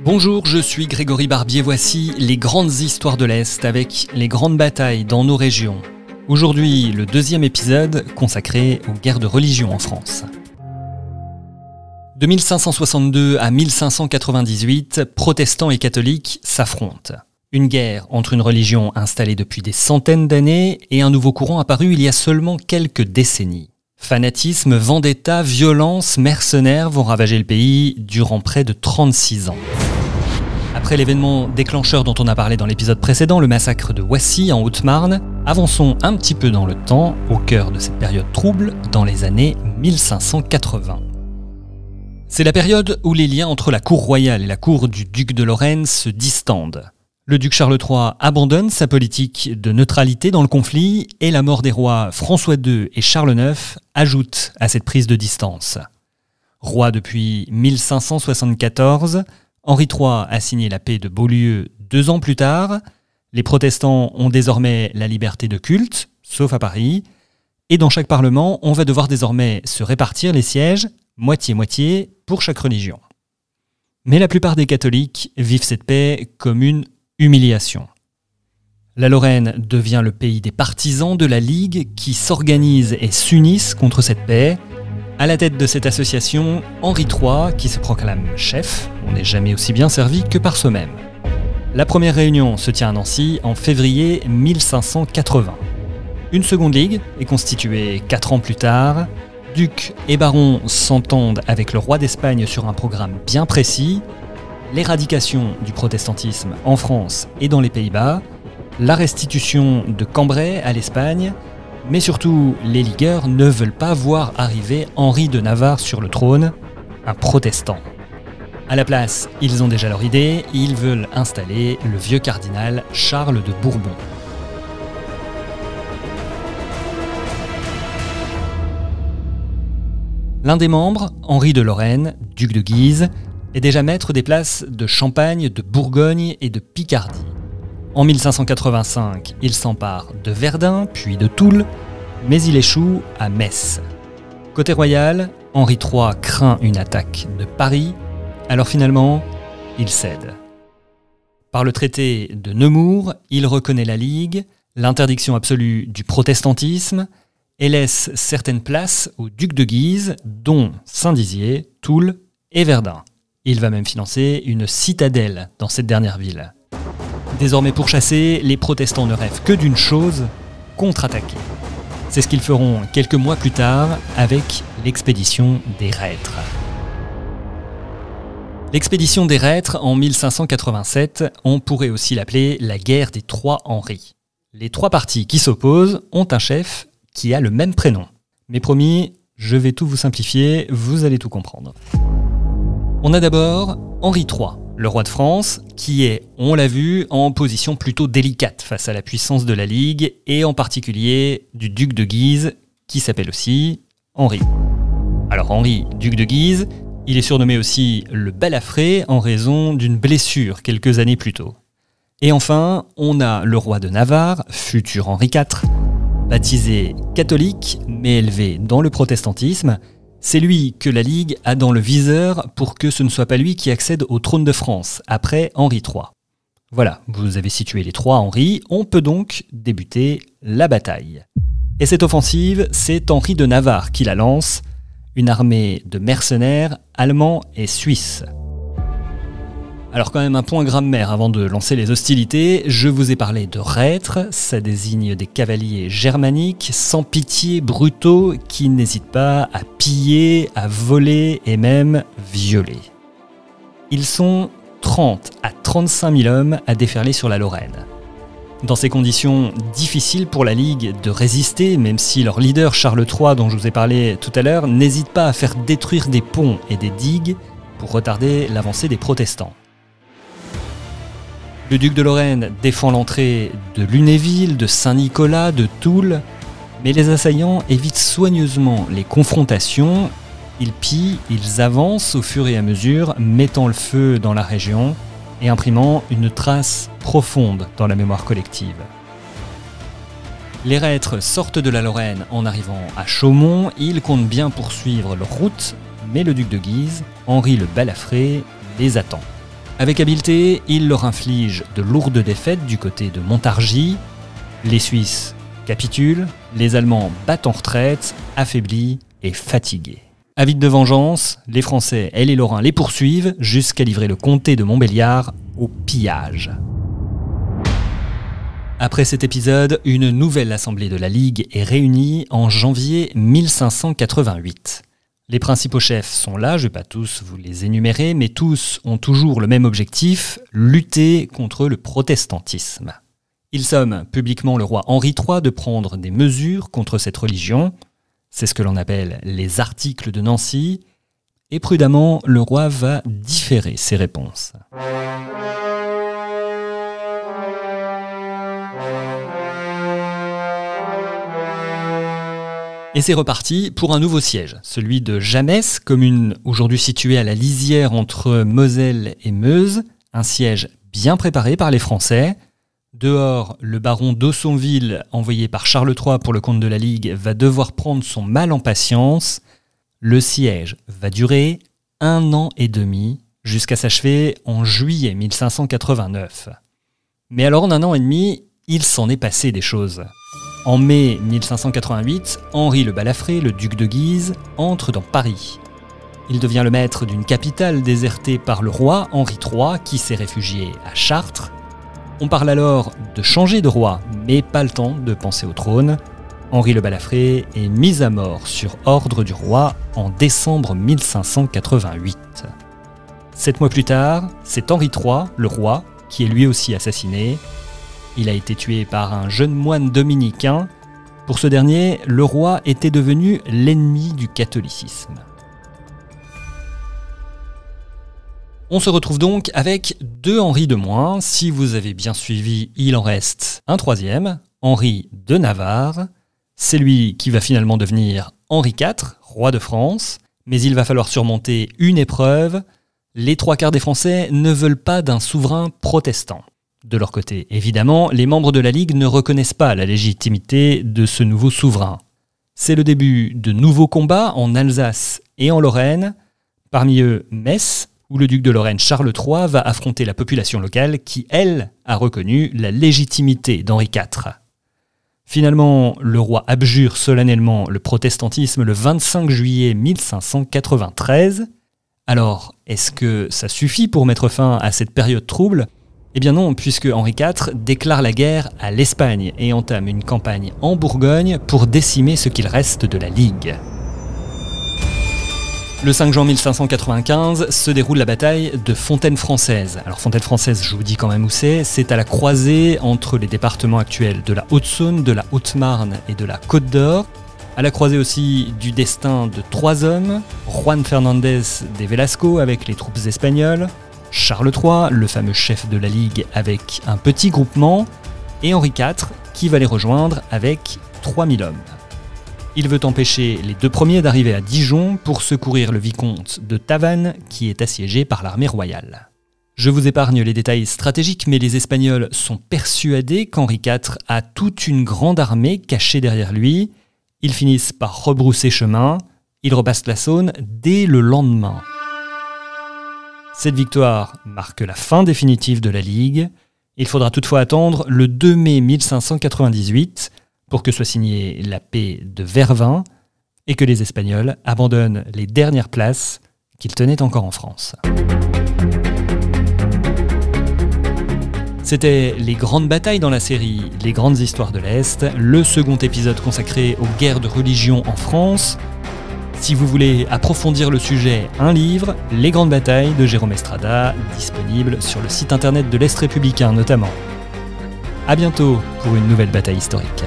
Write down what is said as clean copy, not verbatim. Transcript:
Bonjour, je suis Grégory Barbier, voici les grandes histoires de l'Est avec les grandes batailles dans nos régions. Aujourd'hui, le deuxième épisode consacré aux guerres de religion en France. De 1562 à 1598, protestants et catholiques s'affrontent. Une guerre entre une religion installée depuis des centaines d'années et un nouveau courant apparu il y a seulement quelques décennies. Fanatisme, vendetta, violence, mercenaires vont ravager le pays durant près de 36 ans. Après l'événement déclencheur dont on a parlé dans l'épisode précédent, le massacre de Wassy en Haute-Marne, avançons un petit peu dans le temps, au cœur de cette période trouble, dans les années 1580. C'est la période où les liens entre la cour royale et la cour du duc de Lorraine se distendent. Le duc Charles III abandonne sa politique de neutralité dans le conflit et la mort des rois François II et Charles IX ajoute à cette prise de distance. Roi depuis 1574, Henri III a signé la paix de Beaulieu 2 ans plus tard. Les protestants ont désormais la liberté de culte, sauf à Paris. Et dans chaque parlement, on va devoir désormais se répartir les sièges, moitié-moitié, pour chaque religion. Mais la plupart des catholiques vivent cette paix comme une humiliation. La Lorraine devient le pays des partisans de la Ligue qui s'organisent et s'unissent contre cette paix. À la tête de cette association, Henri III, qui se proclame chef. On n'est jamais aussi bien servi que par soi-même. La première réunion se tient à Nancy en février 1580. Une seconde ligue est constituée 4 ans plus tard. Ducs et barons s'entendent avec le roi d'Espagne sur un programme bien précis. L'éradication du protestantisme en France et dans les Pays-Bas, la restitution de Cambrai à l'Espagne, mais surtout, les ligueurs ne veulent pas voir arriver Henri de Navarre sur le trône, un protestant. À la place, ils ont déjà leur idée, ils veulent installer le vieux cardinal Charles de Bourbon. L'un des membres, Henri de Lorraine, duc de Guise, est déjà maître des places de Champagne, de Bourgogne et de Picardie. En 1585, il s'empare de Verdun, puis de Toul, mais il échoue à Metz. Côté royal, Henri III craint une attaque de Paris, alors finalement, il cède. Par le traité de Nemours, il reconnaît la Ligue, l'interdiction absolue du protestantisme, et laisse certaines places aux ducs de Guise, dont Saint-Dizier, Toul et Verdun. Il va même financer une citadelle dans cette dernière ville. Désormais pourchassés, les protestants ne rêvent que d'une chose, contre-attaquer. C'est ce qu'ils feront quelques mois plus tard avec l'expédition des Rêtres. L'expédition des Rêtres en 1587, on pourrait aussi l'appeler la guerre des 3 Henri. Les 3 partis qui s'opposent ont un chef qui a le même prénom. Mais promis, je vais tout vous simplifier, vous allez tout comprendre. On a d'abord Henri III, le roi de France, qui est, on l'a vu, en position plutôt délicate face à la puissance de la Ligue, et en particulier du duc de Guise, qui s'appelle aussi Henri. Alors Henri, duc de Guise, il est surnommé aussi le Balafré en raison d'une blessure quelques années plus tôt. Et enfin, on a le roi de Navarre, futur Henri IV, baptisé catholique, mais élevé dans le protestantisme. C'est lui que la Ligue a dans le viseur pour que ce ne soit pas lui qui accède au trône de France, après Henri III. Voilà, vous avez situé les 3 Henri, on peut donc débuter la bataille. Et cette offensive, c'est Henri de Navarre qui la lance, une armée de mercenaires allemands et suisses. Alors quand même un point grammaire avant de lancer les hostilités, je vous ai parlé de Rêtres, ça désigne des cavaliers germaniques, sans pitié, brutaux, qui n'hésitent pas à piller, à voler et même violer. Ils sont 30 à 35 000 hommes à déferler sur la Lorraine. Dans ces conditions difficiles pour la Ligue de résister, même si leur leader Charles III, dont je vous ai parlé tout à l'heure, n'hésite pas à faire détruire des ponts et des digues pour retarder l'avancée des protestants. Le duc de Lorraine défend l'entrée de Lunéville, de Saint-Nicolas, de Toul, mais les assaillants évitent soigneusement les confrontations. Ils pillent, ils avancent au fur et à mesure, mettant le feu dans la région et imprimant une trace profonde dans la mémoire collective. Les Rêtres sortent de la Lorraine en arrivant à Chaumont. Ils comptent bien poursuivre leur route, mais le duc de Guise, Henri le Balafré, les attend. Avec habileté, il leur inflige de lourdes défaites du côté de Montargis. Les Suisses capitulent, les Allemands battent en retraite, affaiblis et fatigués. Avides de vengeance, les Français et les Lorrains les poursuivent jusqu'à livrer le comté de Montbéliard au pillage. Après cet épisode, une nouvelle assemblée de la Ligue est réunie en janvier 1588. Les principaux chefs sont là, je ne vais pas tous vous les énumérer, mais tous ont toujours le même objectif, lutter contre le protestantisme. Ils somment publiquement le roi Henri III de prendre des mesures contre cette religion. C'est ce que l'on appelle les articles de Nancy. Et prudemment, le roi va différer ses réponses. Et c'est reparti pour un nouveau siège, celui de Jamès, commune aujourd'hui située à la lisière entre Moselle et Meuse, un siège bien préparé par les Français. Dehors, le baron d'Aussonville, envoyé par Charles III pour le compte de la Ligue, va devoir prendre son mal en patience. Le siège va durer 1 an et demi, jusqu'à s'achever en juillet 1589. Mais alors en 1 an et demi, il s'en est passé des choses. En mai 1588, Henri le Balafré, le duc de Guise, entre dans Paris. Il devient le maître d'une capitale désertée par le roi Henri III, qui s'est réfugié à Chartres. On parle alors de changer de roi, mais pas le temps de penser au trône. Henri le Balafré est mis à mort sur ordre du roi en décembre 1588. 7 mois plus tard, c'est Henri III, le roi, qui est lui aussi assassiné. Il a été tué par un jeune moine dominicain. Pour ce dernier, le roi était devenu l'ennemi du catholicisme. On se retrouve donc avec 2 Henri de moins. Si vous avez bien suivi, il en reste un 3e, Henri de Navarre. C'est lui qui va finalement devenir Henri IV, roi de France. Mais il va falloir surmonter une épreuve. Les 3/4 des Français ne veulent pas d'un souverain protestant. De leur côté, évidemment, les membres de la Ligue ne reconnaissent pas la légitimité de ce nouveau souverain. C'est le début de nouveaux combats en Alsace et en Lorraine. Parmi eux, Metz, où le duc de Lorraine Charles III va affronter la population locale qui, elle, a reconnu la légitimité d'Henri IV. Finalement, le roi abjure solennellement le protestantisme le 25 juillet 1593. Alors, est-ce que ça suffit pour mettre fin à cette période trouble ? Eh bien non, puisque Henri IV déclare la guerre à l'Espagne et entame une campagne en Bourgogne pour décimer ce qu'il reste de la Ligue. Le 5 juin 1595 se déroule la bataille de Fontaine-Française. Alors Fontaine-Française, je vous dis quand même où c'est à la croisée entre les départements actuels de la Haute-Saône, de la Haute-Marne et de la Côte-d'Or. À la croisée aussi du destin de 3 hommes, Juan Fernández de Velasco avec les troupes espagnoles, Charles III, le fameux chef de la Ligue avec un petit groupement, et Henri IV qui va les rejoindre avec 3000 hommes. Il veut empêcher les 2 premiers d'arriver à Dijon pour secourir le vicomte de Tavannes qui est assiégé par l'armée royale. Je vous épargne les détails stratégiques, mais les Espagnols sont persuadés qu'Henri IV a toute une grande armée cachée derrière lui. Ils finissent par rebrousser chemin, ils repassent la Saône dès le lendemain. Cette victoire marque la fin définitive de la Ligue. Il faudra toutefois attendre le 2 mai 1598 pour que soit signée la paix de Vervins et que les Espagnols abandonnent les dernières places qu'ils tenaient encore en France. C'était les grandes batailles dans la série Les grandes histoires de l'Est, le second épisode consacré aux guerres de religion en France. Si vous voulez approfondir le sujet, un livre, Les grandes batailles de Jérôme Estrada, disponible sur le site internet de l'Est républicain notamment. A bientôt pour une nouvelle bataille historique.